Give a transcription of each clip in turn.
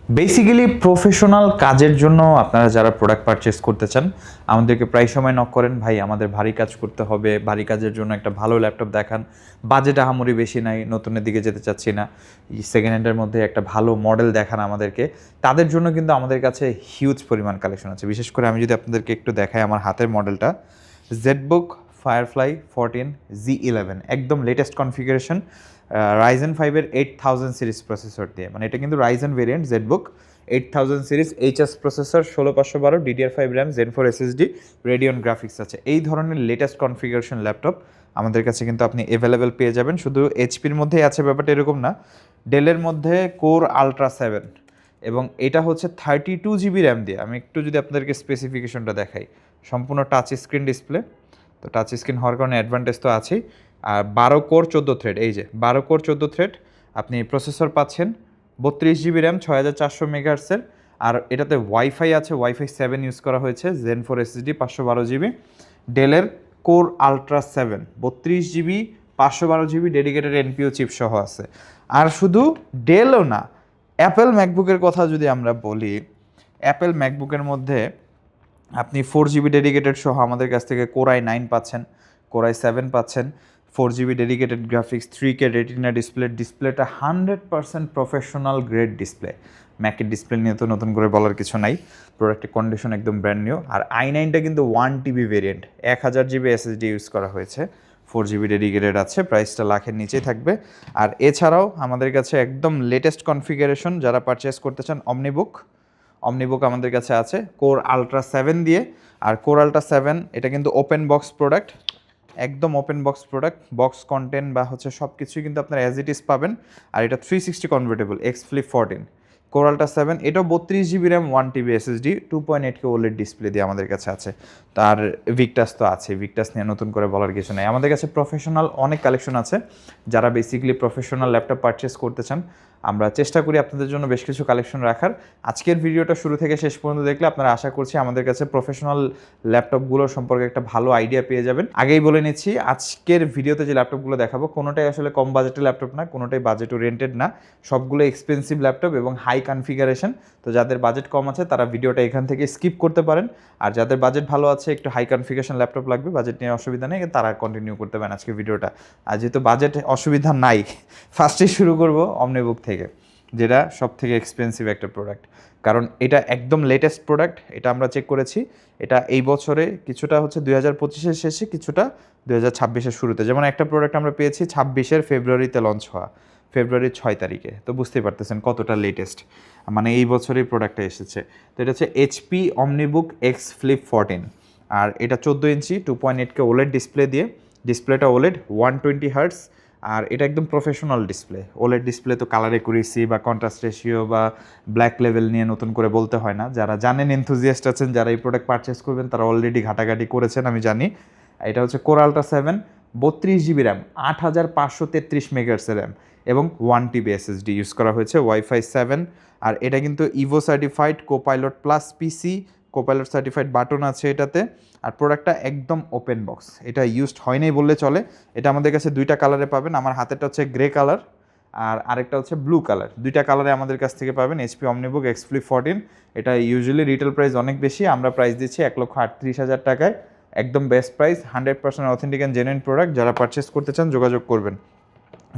Basically professional কাজের জন্য আপনারা যারা প্রোডাক্ট পারচেস করতে চান আমাদেরকে প্রায় সময় নক করেন, ভাই আমাদের ভারী কাজ করতে হবে, ভারী কাজের জন্য একটা ভালো ল্যাপটপ দেখান, বাজেট আহামরি বেশি নাই, নতুনের দিকে যেতে চাচ্ছি না, সেকেন্ড হ্যান্ডের মধ্যে একটা ভালো মডেল দেখান আমাদেরকে। তাদের জন্য কিন্তু আমাদের কাছে হিউজ পরিমাণ কালেকশন আছে। বিশেষ করে আমি যদি আপনাদেরকে একটু দেখাই আমার হাতের মডেলটা, জেটবুক ফায়ারফ্লাই 14 Z11, একদম লেটেস্ট কনফিগারেশন, রাইজেন 5-এর 8000 সিরিজ প্রসেসর দিয়ে, মানে এটা কিন্তু Ryzen variant Zenbook 8000 series HS processor, 16512 DDR5 RAM, Zen 4 SSD, Radeon graphics আছে। এই ধরনের লেটেস্ট কনফিগারেশন ল্যাপটপ আমাদের কাছে কিন্তু আপনি অ্যাভেলেবেল পেয়ে যাবেন। শুধু এইচপির মধ্যেই আছে ব্যাপারটা এরকম না, ডেলের মধ্যে কোর আলট্রা 7 এবং এটা হচ্ছে 32 GB র্যাম দিয়ে। আমি একটু যদি আপনাদেরকে স্পেসিফিকেশনটা দেখাই, সম্পূর্ণ টাচ স্ক্রিন ডিসপ্লে, তো টাচ স্ক্রিন হওয়ার কারণে অ্যাডভান্টেজ তো আছেই। আর 12 কোর 14 থ্রেড, এই যে 12 কোর 14 থ্রেড, আপনি প্রসেসর পাচ্ছেন, 32 GB র্যাম, 6400 মেগাহার্টসের। আর এটাতে ওয়াইফাই আছে, ওয়াইফাই 7 ইউজ করা হয়েছে, Zen 4 SSD 512 GB, ডেলের core ultra 7 32 GB 512 GB dedicated NPU chip সহ আছে। আর শুধু ডেলও না, অ্যাপেল ম্যাকবুকের কথা যদি আমরা বলি, অ্যাপেল ম্যাকবুকের মধ্যে আপনি 4 GB ডেডিকেটেড সহ আমাদের কাছ থেকে Core i9 পাচ্ছেন, Core i7 পাচ্ছেন, 4 GB dedicated graphics, 3K retina ডিসপ্লেটা 100% প্রফেশনাল গ্রেড ডিসপ্লে। ম্যাকের ডিসপ্লে নিয়ে তো নতুন করে বলার কিছু নাই, প্রোডাক্টের কন্ডিশন একদম ব্র্যান্ড নিউ। আর i9টা কিন্তু 1TB variant, 1000 GB SSD use করা হয়েছে, 4 GB ডেডিকেটেড আছে, প্রাইসটা লাখের নিচেই থাকবে। আর এছাড়াও আমাদের কাছে একদম লেটেস্ট কনফিগারেশন যারা পারচেস করতে চান, অমনিবুক আমাদের কাছে আছে কোর আলট্রা 7 দিয়ে। আর কোর আলট্রা 7 এটা কিন্তু ওপেন বক্স প্রোডাক্ট, একদম open box product, box content বা হচ্ছে সব কিছুই কিন্তু আপনার অ্যাজ ইট ইজ পাবেন। আর এটা 360 convertible x flip 14 core ultra 7, এটাও 32 GB RAM, 1TB SSD, 2.8K OLED display দিয়ে আমাদের কাছে আছে। তার ভিক্টাস তো আছে, ভিক্টাস নিয়ে নতুন করে বলার কিছু নেই। আমাদের কাছে প্রফেশনাল অনেক কালেকশন আছে, যারা বেসিক্যালি প্রফেশনাল ল্যাপটপ পারচেস করতে চান আমরা চেষ্টা করি আপনাদের জন্য বেশ কিছু কালেকশন রাখার। আজকের ভিডিওটা শুরু থেকে শেষ পর্যন্ত দেখলে আপনারা আশা করছি আমাদের কাছে প্রফেশনাল ল্যাপটপগুলো সম্পর্কে একটা ভালো আইডিয়া পেয়ে যাবেন। আগেই বলে নিচ্ছি, আজকের ভিডিওতে যে ল্যাপটপগুলো দেখাবো কোনোটাই আসলে কম বাজেটের ল্যাপটপ না, কোনোটাই বাজেট ওরিয়েন্টেড না, সবগুলো এক্সপেন্সিভ ল্যাপটপ এবং হাই কনফিগারেশন। তো যাদের বাজেট কম আছে তারা ভিডিওটা এখান থেকে স্কিপ করতে পারেন, আর যাদের বাজেট ভালো আছে, একটু হাই কনফিগারেশন ল্যাপটপ লাগবে, বাজেট নিয়ে অসুবিধা নেই, তারা কন্টিনিউ করতে পারেন আজকে ভিডিওটা। আর যেহেতু বাজেট অসুবিধা নাই, ফার্স্টেই শুরু করবো অমনিবুক থেকে, যেটা সব থেকে এক্সপেন্সিভ একটা প্রোডাক্ট, কারণ এটা একদম লেটেস্ট প্রোডাক্ট। এটা আমরা চেক করেছি, এটা এই বছরে কিছুটা হচ্ছে 2025-এর শেষে, কিছুটা 2026-এর শুরুতে। যেমন একটা প্রোডাক্ট আমরা পেয়েছি 26-এর ফেব্রুয়ারিতে লঞ্চ হওয়া, ফেব্রুয়ারির 6 তারিখে, তো বুঝতেই পারতেছেন কতটা লেটেস্ট, মানে এই বছরেই প্রোডাক্টটা এসেছে। তো এটা হচ্ছে HP অমনিবুক এক্স ফ্লিপ 14, আর এটা 14 ইঞ্চি 2.8K OLED ডিসপ্লে দিয়ে, ডিসপ্লেটা OLED 120 হার্টস। আর এটা একদম প্রফেশনাল ডিসপ্লে, ওলেড ডিসপ্লে তো কালার একুরেসি বা কন্ট্রাস্ট রেশিও বা ব্ল্যাক লেভেল নিয়ে নতুন করে বলতে হয় না, যারা জানেন এনথুজিয়াস্ট আছেন যারা এই প্রোডাক্ট পারচেস করবেন তারা অলরেডি ঘাটাঘাটি করেছেন আমি জানি। এটা হচ্ছে কোর আলট্রা 7, 32 GB র্যাম, 8533 মেগাহার্টজের র্যাম এবং 1TB SSD ইউজ করা হয়েছে, ওয়াইফাই 7। আর এটা কিন্তু Ivo certified, copilot plus PC, copilot certified button আছে এটাতে। আর প্রোডাক্টটা একদম ওপেন বক্স, এটা ইউজড হয় নাই বললে চলে। এটা আমাদের কাছে দুইটা কালারে পাবেন, আমার হাতেরটা হচ্ছে গ্রে কালার আর আরেকটা হচ্ছে ব্লু কালার, দুইটা কালারে আমাদের কাছ থেকে পাবেন HP অমনিবুক এক্স ফ্লিপ 14। এটা ইউজুয়ালি রিটেল প্রাইস অনেক বেশি, আমরা প্রাইস দিচ্ছি 1,38,000 টাকায়, একদম best price, 100% authentic and genuine product. যারা পারচেস করতে চান যোগাযোগ করবেন।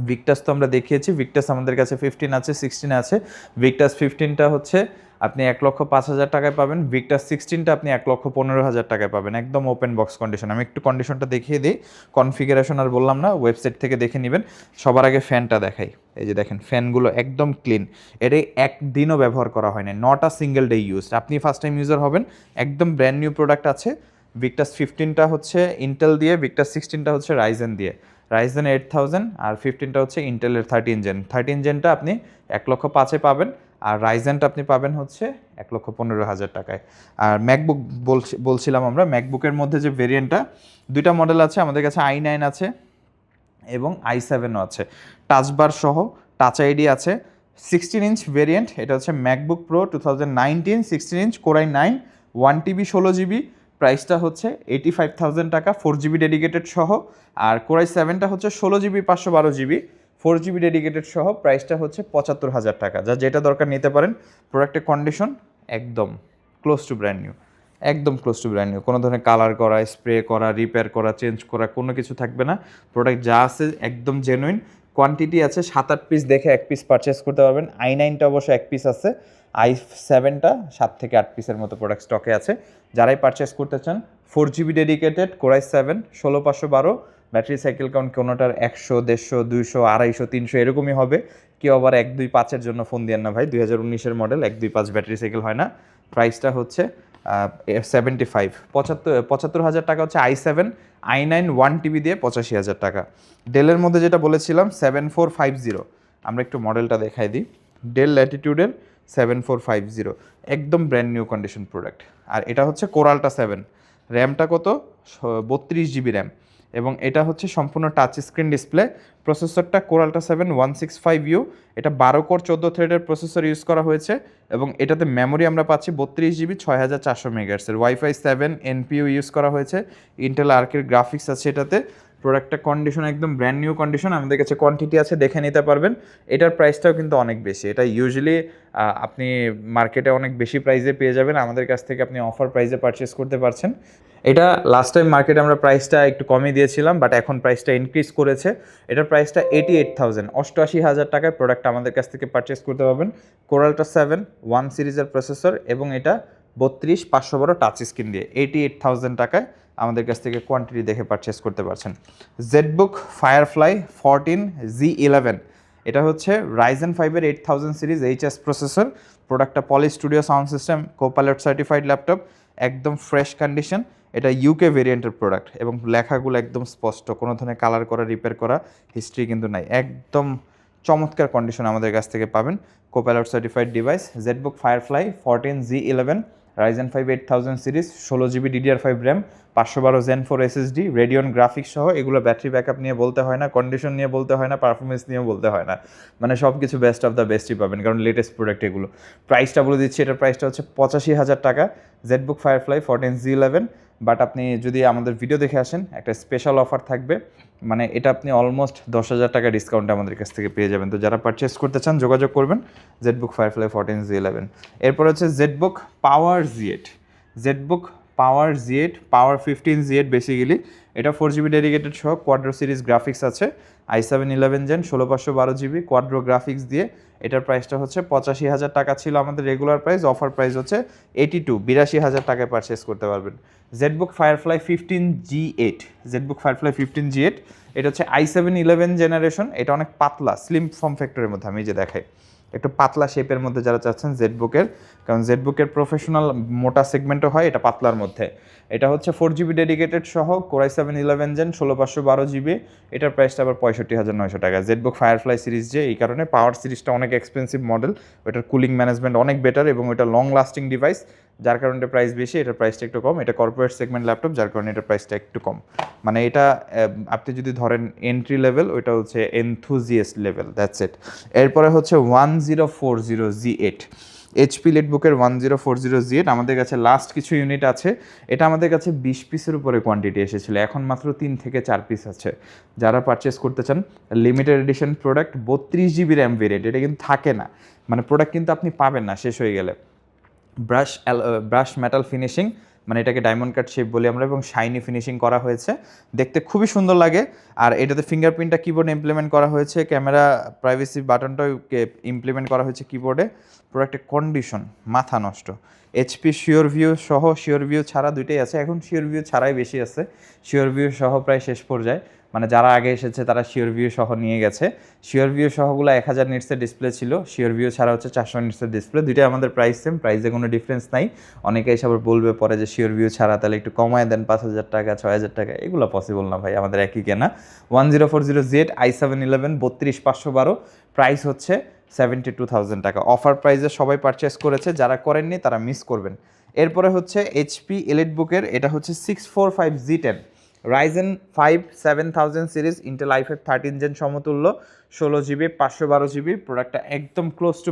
ভিক্টাস তো আমরা দেখিয়েছি, ভিক্টাস আমাদের কাছে 15 আছে, 16 আছে। ভিক্টাস 15টা হচ্ছে আপনি 1,05,000 টাকায় পাবেন, ভিক্টাস 16টা আপনি 1,15,000 টাকায় পাবেন, একদম ওপেন বক্স কন্ডিশন। আমি একটু কন্ডিশনটা দেখিয়ে দিই, কনফিগারেশন আর বললাম না, ওয়েবসাইট থেকে দেখে নেবেন। সবার আগে ফ্যানটা দেখাই, এই যে দেখেন ফ্যানগুলো একদম ক্লিন, এটাই একদিনও ব্যবহার করা হয়নি, not a single day use, আপনি ফার্স্ট টাইম ইউজার হবেন, একদম ব্র্যান্ড নিউ প্রোডাক্ট আছে। ভিক্টাস 15টা হচ্ছে ইন্টেল দিয়ে, ভিক্টাস 16টা হচ্ছে রাইজেন দিয়ে, রাইজেন 8000 আর 15টা হচ্ছে ইন্টেলের 13 জেনটা আপনি 1,05,000-এ পাবেন, আর রাইজেনটা আপনি পাবেন হচ্ছে 1,15,000 টাকায়। আর ম্যাকবুক বলছিলাম আমরা, ম্যাকবুকের মধ্যে যে ভেরিয়েন্টটা, দুইটা মডেল আছে আমাদের কাছে, i9 আছে এবং i7ও আছে, টাচবার সহ, টাচ আইডি আছে। 16 ইঞ্চ ভেরিয়েন্ট, এটা হচ্ছে MacBook pro 2019, 16 inch core i9, 1TB 16GB, প্রাইসটা হচ্ছে 85,000 টাকা, 4GB ডেডিকেটেড সহ। আর কোর i7টা হচ্ছে 16GB 512GB, 4 GB ডেডিকেটেড সহ প্রাইসটা হচ্ছে 75,000 টাকা। যা যেটা দরকার নিতে পারেন। প্রোডাক্টের কন্ডিশন একদম ক্লোজ টু ব্র্যান্ড নিউ, একদম ক্লোজ টু ব্র্যান্ড নিউ। কোনো ধরনের কালার করা, স্প্রে করা, রিপেয়ার করা, চেঞ্জ করা কোনো কিছু থাকবে না। প্রোডাক্ট যা আছে একদম জেনুইন। কোয়ান্টিটি আছে 7-8 পিস, দেখে 1 পিস পারচেস করতে পারবেন। i9টা অবশ্য 1 পিস আছে, i7টা 7 থেকে 8 পিসের মতো প্রোডাক্ট স্টকে আছে। যারাই পারচেস করতে চান 4 GB dedicated Core i7 16512, battery cycle count কোনোটার 100, 150, 200, 250, 300 এরকমই হবে। কেউ আবার 125-এর জন্য ফোন দেন না ভাই, 2019-এর মডেল 125 ব্যাটারি সাইকেল হয় না। প্রাইসটা হচ্ছে 75,000 টাকা হচ্ছে i7, i9 1 TB দিয়ে 85,000 টাকা। ডেলের মধ্যে যেটা বলেছিলাম 7450, আমরা একটু মডেলটা দেখাই দিই। ডেল ল্যাটিটিউডের 7450 একদম ব্র্যান্ড নিউ কন্ডিশন প্রোডাক্ট। আর এটা হচ্ছে কোরালটা 7, র্যামটা কত 32 GB র্যাম, এবং এটা হচ্ছে সম্পূর্ণ টাচ স্ক্রিন ডিসপ্লে। প্রসেসরটা কোরালটা 7 165U, এটা 12 কোর 14 থ্রেডের প্রসেসর ইউজ করা হয়েছে, এবং এটাতে মেমোরি আমরা পাচ্ছি 32 GB 6400 মেগাহার্টজের। ওয়াইফাই 7 NPU ইউজ করা হয়েছে, ইন্টেল আর্কের গ্রাফিক্স আছে এটাতে। প্রোডাক্টটা কন্ডিশন একদম ব্র্যান্ড নিউ কন্ডিশন। আমাদের কাছে কোয়ান্টিটি আছে, দেখে নিতে পারবেন। এটার প্রাইসটাও কিন্তু অনেক বেশি। এটা ইউজুয়ালি আপনি মার্কেটে অনেক বেশি প্রাইসে পেয়ে যাবেন, আমাদের কাছ থেকে আপনি অফার প্রাইসে পারচেস করতে পারছেন। এটা লাস্ট টাইম মার্কেটে আমরা প্রাইসটা একটু কমই দিয়েছিলাম, বাট এখন প্রাইসটা ইনক্রিজ করেছে। এটার প্রাইসটা 88,000, 88,000 টাকায় প্রোডাক্ট আমাদের কাছ থেকে পারচেস করতে পারবেন। কোরালটা 7 1 সিরিজের প্রসেসর, এবং এটা 32/512 টাচ স্ক্রিন দিয়ে 88,000 টাকায় আমাদের কাছ থেকে কোয়ান্টিটি দেখে পারচেস করতে পারছেন। জেডবুক ফায়ারফ্লাই 14Z11, এটা হচ্ছে Ryzen 5-এর 8000 সিরিজ HS প্রসেসর। প্রোডাক্টটা poly studio sound system copilot certified laptop, একদম ফ্রেশ কন্ডিশন। এটা UK ভেরিয়েন্টের প্রোডাক্ট, এবং লেখাগুলো একদম স্পষ্ট, কোনো ধরনের কালার করা, রিপেয়ার করা হিস্ট্রি কিন্তু নাই। একদম চমৎকার কন্ডিশন আমাদের কাছ থেকে পাবেন। Copilot certified device ZBook firefly 14Z11, Ryzen 5 8000 series, 16 GB DDR5 RAM, 512 Zen 4 SSD, Radeon graphics সহ। এগুলো ব্যাটারি ব্যাকআপ নিয়ে বলতে হয় না, কন্ডিশন নিয়ে বলতে হয় না, পারফরমেন্স নিয়েও বলতে হয় না, মানে সব কিছু বেস্ট অফ দ্য বেস্টই পাবেন, কারণ লেটেস্ট প্রোডাক্ট এগুলো। প্রাইসটা বলে দিচ্ছি, এটার প্রাইসটা হচ্ছে 85,000 টাকা, জেডবুক ফায়ারফ্লাই 14Z11। বাট আপনি যদি আমাদের ভিডিও দেখে আসেন, একটা স্পেশাল অফার থাকবে, মানে এটা আপনি অলমোস্ট 10,000 টাকা ডিসকাউন্টে আমাদের কাছ থেকে পেয়ে যাবেন। তো যারা পারচেস করতে চান যোগাযোগ করবেন, জেডবুক ফায়ারফ্লাই 14Z11। এরপর হচ্ছে জেডবুক পাওয়ার Z8, জেডবুক পাওয়ার Z8, পাওয়ার 15Z8 বেসিক্যালি। এটা 4 GB ডেডিকেটেড সহ কোয়াড্রো সিরিজ গ্রাফিক্স আছে, i7 11 Gen 16512 GB কোয়াড্রো গ্রাফিক্স দিয়ে। এটার প্রাইসটা হচ্ছে 85,000 টাকা ছিল আমাদের রেগুলার প্রাইস, অফার প্রাইস হচ্ছে 82,000 টাকায় পারচেস করতে পারবেন। ZBook firefly 15G8, ZBook firefly 15G8, এটা হচ্ছে i7 11 জেনারেশন। এটা অনেক পাতলা, স্লিম ফর্ম ফ্যাক্টরের মধ্যে, আমি যে দেখাই একটু পাতলা শেপের মধ্যে যারা চাচ্ছেন জেডবুকের, কারণ জেডবুকের প্রফেশনাল মোটা সেগমেন্টও হয়, এটা পাতলার মধ্যে। এটা হচ্ছে 4 GB ডেডিকেটেড সহ Core i7 11 Gen 16512 GB। এটার প্রাইসটা আবার 65,900 টাকা। জেডবুক ফায়ারফ্লাই সিরিজ, যে এই কারণে পাওয়ার সিরিজটা অনেক এক্সপেন্সিভ মডেল, ওটার কুলিং ম্যানেজমেন্ট অনেক বেটার, এবং ওটা লং লাস্টিং ডিভাইস, যার কারণে এটা প্রাইস বেশি, এটার প্রাইসটা একটু কম। এটা কর্পোরেট সেগমেন্ট ল্যাপটপ, যার কারণে এটার প্রাইসটা একটু কম। মানে এটা আপনি যদি ধরেন এন্ট্রি লেভেল, ওইটা হচ্ছে এনথুজিয়াস্ট লেভেল, দ্যাটস ইট। এরপরে হচ্ছে 1040Z8, এইচপি লিটবুকের 1040Z8 আমাদের কাছে লাস্ট কিছু ইউনিট আছে। এটা আমাদের কাছে 20 পিসের উপরে কোয়ান্টিটি এসেছিলো, এখন মাত্র 3 থেকে 4 পিস আছে। যারা পারচেস করতে চান, limited edition product, 32 GB RAM variant, এটা কিন্তু থাকে না, মানে প্রোডাক্ট কিন্তু আপনি পাবেন না শেষ হয়ে গেলে। ব্রাশ মেটাল ফিনিশিং, মানে এটাকে ডায়মন্ড কাট শেপ বলি আমরা, এবং শাইনি ফিনিশিং করা হয়েছে, দেখতে খুবই সুন্দর লাগে। আর এটাতে ফিঙ্গারপ্রিন্টটা কিবোর্ডে ইমপ্লিমেন্ট করা হয়েছে, ক্যামেরা প্রাইভেসি বাটনটাও ইমপ্লিমেন্ট করা হয়েছে কিবোর্ডে। প্রোডাক্টের কন্ডিশন মাথা নষ্ট। এইচপি শিওর ভিউ সহ, শিওর ভিউ ছাড়া দুইটাই আছে, এখন শিওর ভিউ ছাড়াই বেশি আছে, শিওর ভিউ সহ প্রায় শেষ পর্যায়ে, মানে যারা আগে এসেছে তারা শিওর ভিউ সহ নিয়ে গেছে। শিওর ভিউ সহগুলো 1000 নিটসের ডিসপ্লে ছিল, শিওর ভিউ ছাড়া হচ্ছে 400 নিটসের ডিসপ্লে। দুইটাই আমাদের প্রাইস সেম, প্রাইসে কোনো ডিফারেন্স নাই। অনেকে এসে আবার বলবে পরে যে শিওর ভিউ ছাড়া, তাহলে একটু কমায় দেন 5,000 টাকা 6,000 টাকা, এগুলো পসিবল না ভাই, আমাদের একই কেনা। 1040Z i7 11 32,512, প্রাইস হচ্ছে 72,000 টাকা। অফার প্রাইসে সবাই পারচেস করেছে, যারা করেননি তারা মিস করবেন। এরপরে হচ্ছে এইচপি এলিটবুকের, এটা হচ্ছে 645Z10, Ryzen 5 7000 series, Intel i5 13 Gen সমতুল্য, 16 GB 512 GB। প্রোডাক্টটা একদম close two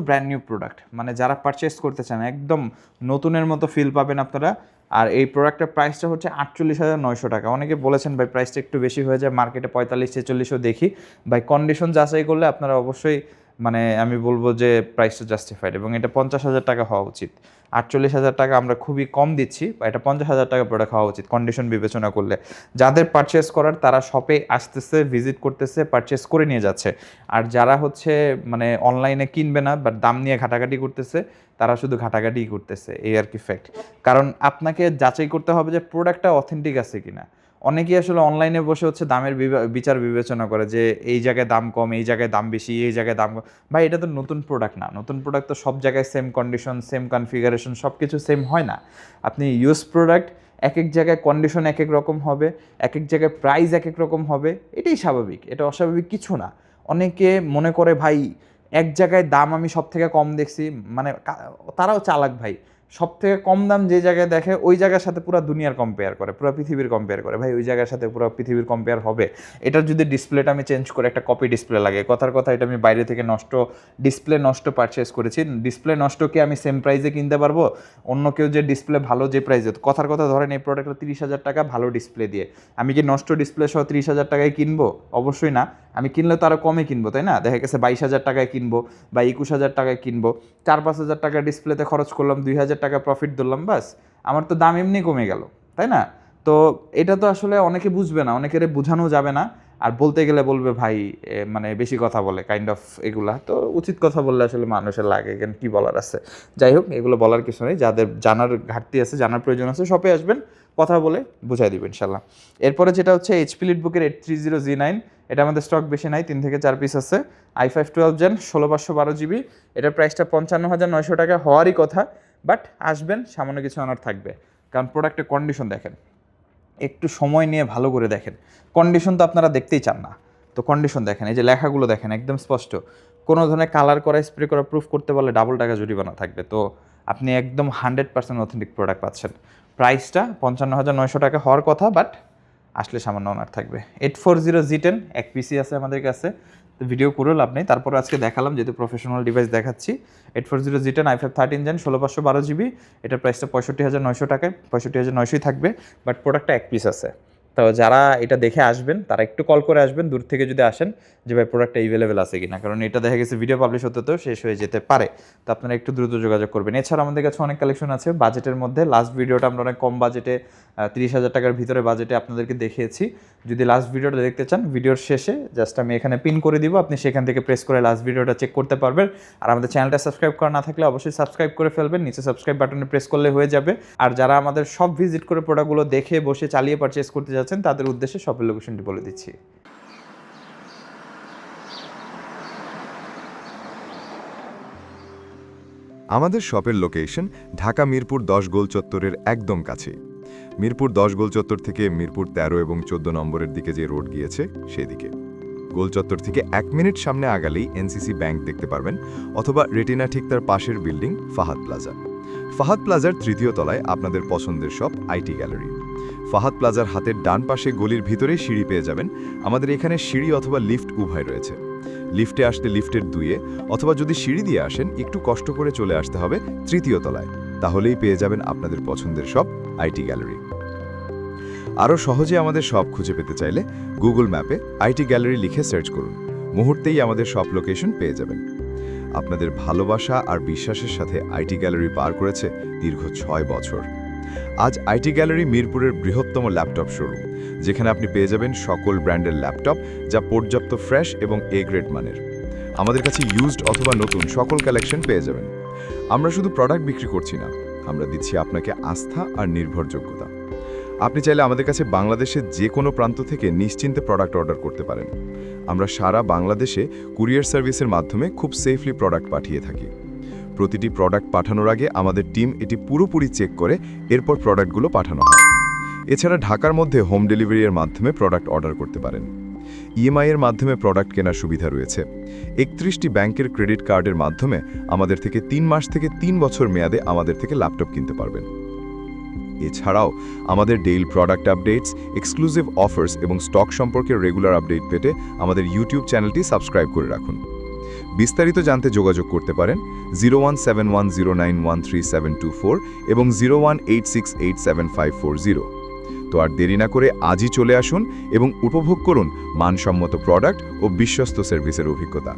brand new product, মানে যারা পারচেস করতে চান একদম নতুনের মতো ফিল পাবেন আপনারা। আর এই প্রোডাক্টের প্রাইসটা হচ্ছে 48,900 টাকা। অনেকে বলেছেন ভাই প্রাইসটা একটু বেশি হয়ে যায়, মার্কেটে 45-46ও দেখি। ভাই কন্ডিশন যাচাই করলে আপনারা অবশ্যই মানে আমি বলবো যে প্রাইসটা জাস্টিফাইড, এবং এটা 50,000 টাকা হওয়া উচিত। 48,000 টাকা আমরা খুবই কম দিচ্ছি, বা এটা 50,000 টাকা প্রোডাক্ট হওয়া উচিত কন্ডিশন বিবেচনা করলে। যাদের পারচেস করার তারা শপে আসতেছে, ভিজিট করতেছে, পারচেস করে নিয়ে যাচ্ছে। আর যারা হচ্ছে মানে অনলাইনে কিনবে না বাট দাম নিয়ে ঘাটাঘাটি করতেছে, তারা শুধু ঘাটাঘাটিই করতেছে, এই আর কি ফ্যাক্ট। কারণ আপনাকে যাচাই করতে হবে যে প্রোডাক্টটা অথেন্টিক আছে কিনা। অনেকেই আসলে অনলাইনে বসে হচ্ছে দামের বিচার বিবেচনা করে যে এই জায়গায় দাম কম, এই জায়গায় দাম বেশি, এই জায়গায় দাম কম। ভাই এটা তো নতুন প্রোডাক্ট না, নতুন প্রোডাক্ট তো সব জায়গায় সেম কন্ডিশন, সেম কনফিগারেশন, সব কিছু সেম হয় না। আপনি ইউজ প্রোডাক্ট এক এক জায়গায় কন্ডিশন এক এক রকম হবে, এক এক জায়গায় প্রাইস এক এক রকম হবে, এটাই স্বাভাবিক, এটা অস্বাভাবিক কিছু না। অনেকে মনে করে ভাই এক জায়গায় দাম আমি সব থেকে কম দেখছি, মানে তারাও চালাক ভাই। সব থেকে কম দাম যে জায়গায় দেখে ওই জায়গার সাথে পুরো দুনিয়ার কম্পেয়ার করে, পুরো পৃথিবীর কম্পেয়ার করে। ভাই ওই জায়গার সাথে পুরো পৃথিবীর কম্পেয়ার হবে? এটার যদি ডিসপ্লেটা আমি চেঞ্জ করে একটা কপি ডিসপ্লে লাগে, কথার কথা এটা আমি বাইরে থেকে নষ্ট ডিসপ্লে নষ্ট পারচেস করেছি, ডিসপ্লে নষ্টকে আমি সেম প্রাইসে কিনতে পারবো অন্য কেউ যে ডিসপ্লে ভালো যে প্রাইসে? কথার কথা ধরেন এই প্রোডাক্টটা 30,000 টাকা ভালো ডিসপ্লে দিয়ে, আমি কি নষ্ট ডিসপ্লে সহ 30,000 টাকায় কিনবো? অবশ্যই না। আমি কিনলে তো আরও কমে কিনবো, তাই না? দেখা গেছে 22,000 টাকায় কিনবো বা 21,000 টাকায় কিনবো, 4-5 হাজার টাকা ডিসপ্লেতে খরচ করলাম, 2,000 টাকা প্রফিট ধরলাম, বাস আমার তো দাম এমনি কমে গেল, তাই না? তো এটা তো আসলে অনেকে বুঝবে না, অনেকের বোঝানো যাবে না। আর বলতে গেলে বলবে ভাই মানে বেশি কথা বলে কাইন্ড অফ, এগুলা তো উচিত কথা বললে আসলে মানুষের লাগে কেন, কী বলার আছে। যাই হোক, এগুলো বলার কিছু নেই। যাদের জানার ঘাটতি আছে, জানার প্রয়োজন আছে, শপে আসবেন, কথা বলে বুঝাই দিব ইনশাল্লাহ। এরপরে যেটা হচ্ছে HP লিটবুকের 830G9, এটা আমাদের স্টক বেশি নাই, 3 থেকে 4 পিস আছে। i5 12 Gen 16/512 GB। এটার প্রাইসটা 55,900 টাকা হওয়ারই কথা, বাট আসবেন সামান্য কিছু অনার থাকবে। কারণ প্রোডাক্টের কন্ডিশন দেখেন, একটু সময় নিয়ে ভালো করে দেখেন। কন্ডিশন তো আপনারা দেখতেই চান না, তো কন্ডিশন দেখেন, এই যে লেখাগুলো দেখেন একদম স্পষ্ট। কোনো ধরনের কালার করা, স্প্রে করা, প্রুফ করতে পারলে ডাবল টাকা জরিমানা থাকবে। তো আপনি একদম 100% অথেন্টিক প্রোডাক্ট পাচ্ছেন। প্রাইসটা 55,900 টাকা হওয়ার কথা, বাট আসলে সামান্য অনার থাকবে। 840G10 এক পিসি আছে আমাদের কাছে, তো ভিডিও করেও লাভ নেই, তারপর আজকে দেখালাম যেহেতু প্রফেশনাল ডিভাইস দেখাচ্ছি। 840G10 i5 13 Gen 16/512 GB। এটার প্রাইসটা 65,900 টাকায়, 65,900ই থাকবে, বাট প্রোডাক্টটা এক পিস আছে। তো যারা এটা দেখে আসবেন তারা একটু কল করে আসবেন, দূর থেকে যদি আসেন, যে ভাই প্রোডাক্টটা অ্যাভেলেবেল আছে কিনা, কারণ এটা দেখা গেছে ভিডিও পাবলিশ হতে তো শেষ হয়ে যেতে পারে। তো আপনারা একটু দ্রুত যোগাযোগ করবেন। এছাড়া আমাদের কাছে অনেক কালেকশন আছে বাজেটের মধ্যে। লাস্ট ভিডিওটা আমরা অনেক কম বাজেটে 30,000 টাকার ভিতরে বাজেটে আপনাদেরকে দেখিয়েছি। যদি লাস্ট ভিডিওটা দেখতে চান, ভিডিওর শেষে জাস্ট আমি এখানে পিন করে দিব, আপনি সেখান থেকে প্রেস করে লাস্ট ভিডিওটা চেক করতে পারবেন। আর আমাদের চ্যানেলটা সাবস্ক্রাইব করা না থাকলে অবশ্যই সাবস্ক্রাইব করে ফেলবেন, নিচে সাবস্ক্রাইব বাটনে প্রেস করলে হয়ে যাবে। আর যারা আমাদের সব ভিজিট করে প্রোডাক্টগুলো দেখে বসে চালিয়ে পারচেস করতে যাচ্ছেন, তাদের উদ্দেশ্যে শপের লোকেশনটি বলে দিচ্ছি। আমাদের শপের লোকেশন ঢাকা মিরপুর 10 গোল চত্বরের একদম কাছে। মিরপুর 10 গোল চত্বর থেকে মিরপুর 13 এবং 14 নম্বরের দিকে যে রোড গিয়েছে সেদিকে। গোল চত্বর থেকে 1 মিনিট সামনে আগালেই এনসিসি ব্যাংক দেখতে পারবেন, অথবা রেটিনা ঠিক তার পাশের বিল্ডিং ফাহাদ প্লাজা। ফাহাদ প্লাজার 3য় তলায় আপনাদের পছন্দের শপ আইটি গ্যালারি। ফাহাদ প্লাজার হাতের ডান পাশে গলির ভিতরে সিঁড়ি পেয়ে যাবেন। আমাদের এখানে সিঁড়ি অথবা লিফট উভয় রয়েছে। লিফটে আসতে লিফটের 2-এ, অথবা যদি সিঁড়ি দিয়ে আসেন একটু কষ্ট করে চলে আসতে হবে 3য় তলায়, তাহলেই পেয়ে যাবেন আপনাদের পছন্দের শপ আইটি গ্যালারি। আরও সহজে আমাদের শপ খুঁজে পেতে চাইলে গুগল ম্যাপে আইটি গ্যালারি লিখে সার্চ করুন, মুহূর্তেই আমাদের শপ লোকেশন পেয়ে যাবেন। আপনাদের ভালোবাসা আর বিশ্বাসের সাথে আইটি গ্যালারি পার করেছে দীর্ঘ 6 বছর। আজ আইটি গ্যালারি মিরপুরের বৃহত্তম ল্যাপটপ শোরুম, যেখানে আপনি পেয়ে যাবেন সকল ব্র্যান্ডের ল্যাপটপ, যা পর্যাপ্ত ফ্রেশ এবং এ গ্রেড মানের। আমাদের কাছে ইউজড অথবা নতুন সকল কালেকশন পেয়ে যাবেন। আমরা শুধু প্রোডাক্ট বিক্রি করছি না, আমরা দিচ্ছি আপনাকে আস্থা আর নির্ভরযোগ্যতা। আপনি চাইলে আমাদের কাছে বাংলাদেশের যে কোনো প্রান্ত থেকে নিশ্চিন্তে প্রোডাক্ট অর্ডার করতে পারেন। আমরা সারা বাংলাদেশে কুরিয়ার সার্ভিসের মাধ্যমে খুব সেফলি প্রোডাক্ট পাঠিয়ে থাকি। প্রতিটি প্রোডাক্ট পাঠানোর আগে আমাদের টিম এটি পুরোপুরি চেক করে এরপর প্রোডাক্টগুলো পাঠানো হয়। এছাড়া ঢাকার মধ্যে হোম ডেলিভারির মাধ্যমে প্রোডাক্ট অর্ডার করতে পারেন। ইএমআই এর মাধ্যমে প্রোডাক্ট কেনার সুবিধা রয়েছে। 31টি ব্যাংকের ক্রেডিট কার্ডের মাধ্যমে আমাদের থেকে 3 মাস থেকে 3 বছর মেয়াদে আমাদের থেকে ল্যাপটপ কিনতে পারবেন। এছাড়াও আমাদের daily product updates, exclusive offers এবং স্টক সম্পর্কে রেগুলার আপডেট পেতে আমাদের ইউটিউব চ্যানেলটি সাবস্ক্রাইব করে রাখুন। বিস্তারিত জানতে যোগাযোগ করতে পারেন 01710913724 এবং 018687540। তো আর দেরি না করে আজই চলে আসুন এবং উপভোগ করুন মানসম্মত প্রোডাক্ট ও বিশ্বস্ত সার্ভিসের অভিজ্ঞতা।